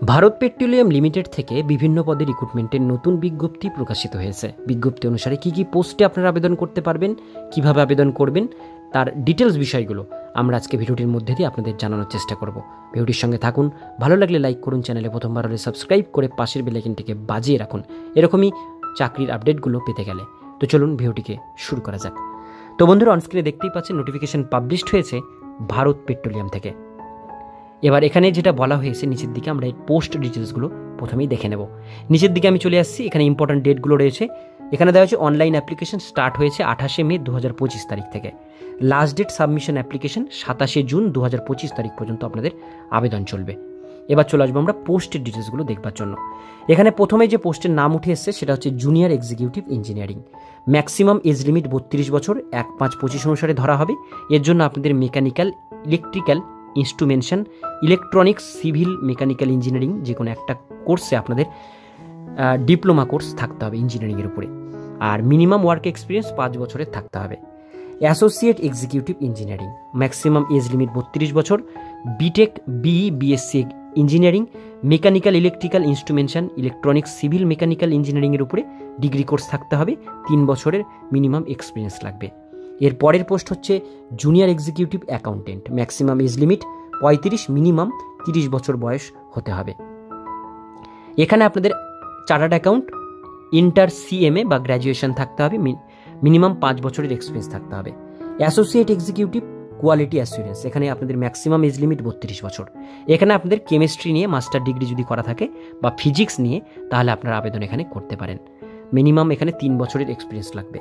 Bharat petroleum limited থেকে বিভিন্ন পদে রিক্রুটমেন্টের নতুন বিজ্ঞপ্তি প্রকাশিত হয়েছে। বিজ্ঞপ্তি অনুসারে কী কী পোস্টে আপনারা আবেদন করতে পারবেন, কিভাবে আবেদন করবেন, তার ডিটেলস বিষয়গুলো আমরা আজকে ভিডিওটির মধ্যে দিয়ে আপনাদের জানানোর চেষ্টা করব। ভিডিওটির সঙ্গে থাকুন, ভালো লাগলে লাইক করুন, চ্যানেলে প্রথমবার হলে সাবস্ক্রাইব করে পাশের বেল আইকনটিকে বাজিয়ে রাখুন এরকমই চাকরির আপডেটগুলো পেতে গেলে। তো চলুন ভিডিওটিকে শুরু করা যাক। তো বন্ধুরা, অনস্ক্রিনে দেখতেই পাচ্ছেন নোটিফিকেশন পাবলিশড হয়েছে ভারত পেট্রোলিয়াম থেকে। এবার এখানে যেটা বলা হয়েছে নিচের দিকে আমরা এই পোস্ট ডিটেলসগুলো প্রথমেই দেখে নেব। নিচের দিকে আমি চলে আসছি, এখানে ইম্পর্ট্যান্ট ডেটগুলো রয়েছে। এখানে দেওয়া হচ্ছে অনলাইন অ্যাপ্লিকেশন স্টার্ট হয়েছে 28শে মে 2025 তারিখ থেকে। লাস্ট ডেট সাবমিশন অ্যাপ্লিকেশন 27শে জুন 2025 তারিখ পর্যন্ত আপনাদের আবেদন চলবে। এবার চলে আসবো আমরা পোস্টের ডিটেলসগুলো দেখবার জন্য। এখানে প্রথমে যে পোস্টের নাম উঠে এসছে সেটা হচ্ছে junior executive engineering. Maximum age limit 32 বছর, 1/5/25 অনুসারে ধরা হবে। এর জন্য আপনাদের mechanical, electrical, instrumentation, electronics, civil, mechanical engineering যে কোনো একটা কোর্সে আপনাদের ডিপ্লোমা কোর্স থাকতে হবে ইঞ্জিনিয়ারিংয়ের উপরে। আর মিনিমাম ওয়ার্ক এক্সপিরিয়েন্স 5 বছরের থাকতে হবে। Associate executive engineering, maximum age limit 32 বছর, BTech, BE, BSc engineering, mechanical, electrical, instrumentation, electronics, civil, mechanical ইঞ্জিনিয়ারিংয়ের উপরে ডিগ্রি কোর্স থাকতে হবে। 3 বছরের মিনিমাম এক্সপিরিয়েন্স লাগবে। এর পরের পোস্ট হচ্ছে junior executive accountant, maximum age limit 35, minimum 30 বছর বয়স হতে হবে। এখানে আপনাদের চার্টার্ড অ্যাকাউন্ট, ইন্টার সিএমএ বা গ্র্যাজুয়েশন থাকতে হবে, মিনিমাম 5 বছরের এক্সপিরিয়েন্স থাকতে হবে। অ্যাসোসিয়েট এক্সিকিউটিভ কোয়ালিটি অ্যাসুরেন্স, এখানে আপনাদের ম্যাক্সিমাম এজ লিমিট 32 বছর। এখানে আপনাদের কেমিস্ট্রি নিয়ে মাস্টার ডিগ্রি যদি করা থাকে বা ফিজিক্স নিয়ে, তাহলে আপনারা আবেদন এখানে করতে পারেন। মিনিমাম এখানে 3 বছরের এক্সপিরিয়েন্স লাগবে।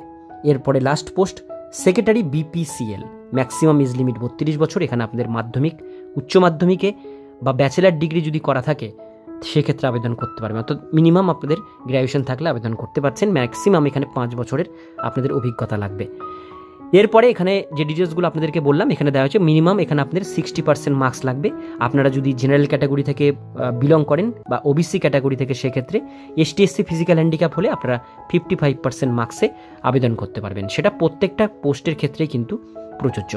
এরপরে last post secretary BPCL, maximum age limit 32 বছর। এখানে আপনাদের মাধ্যমিক, উচ্চ মাধ্যমিকে বা ব্যাচেলার ডিগ্রি যদি করা থাকে সেক্ষেত্রে আবেদন করতে পারবেন। অর্থাৎ মিনিমাম আপনাদের গ্র্যাজুয়েশন থাকলে আবেদন করতে পারছেন। ম্যাক্সিমাম এখানে 5 বছরের আপনাদের অভিজ্ঞতা লাগবে। এরপরে এখানে যে ডিটেলসগুলো আপনাদেরকে বললাম, এখানে দেওয়া হচ্ছে মিনিমাম এখানে আপনাদের 60% মার্কস লাগবে। আপনারা যদি জেনারেল ক্যাটাগরি থেকে বিলং করেন বা ওবিসি ক্যাটাগরি থেকে, সেক্ষেত্রে এসটি এসসি ফিজিক্যাল হ্যান্ডিক্যাপ হলে আপনারা 55% মার্কসে আবেদন করতে পারবেন। সেটা প্রত্যেকটা পোস্টের ক্ষেত্রেই কিন্তু প্রযোজ্য।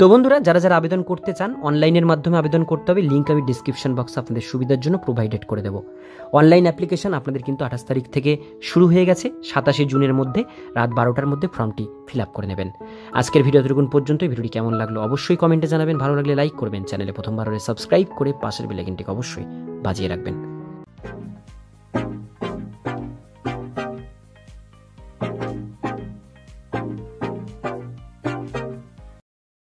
তো বন্ধুরা, যারা যারা আবেদন করতে চান অনলাইনের মাধ্যমে আবেদন করতে হবে। লিঙ্ক আমি ডিসক্রিপশন বক্সে আপনাদের সুবিধার জন্য প্রোভাইডেড করে দেবো। অনলাইন অ্যাপ্লিকেশন আপনাদের কিন্তু 28 তারিখ থেকে শুরু হয়ে গেছে। 27শে জুনের মধ্যে রাত 12টার মধ্যে ফর্মটি ফিল আপ করে নেবেন। আজকের ভিডিও এতটুকুন পর্যন্ত। ভিডিওটি কেমন লাগলো অবশ্যই কমেন্টে জানাবেন, ভালো লাগলে লাইক করবেন, চ্যানেলে প্রথমবার হলে সাবস্ক্রাইব করে পাশের বেল আইকনটিকে অবশ্যই বাজিয়ে রাখবেন।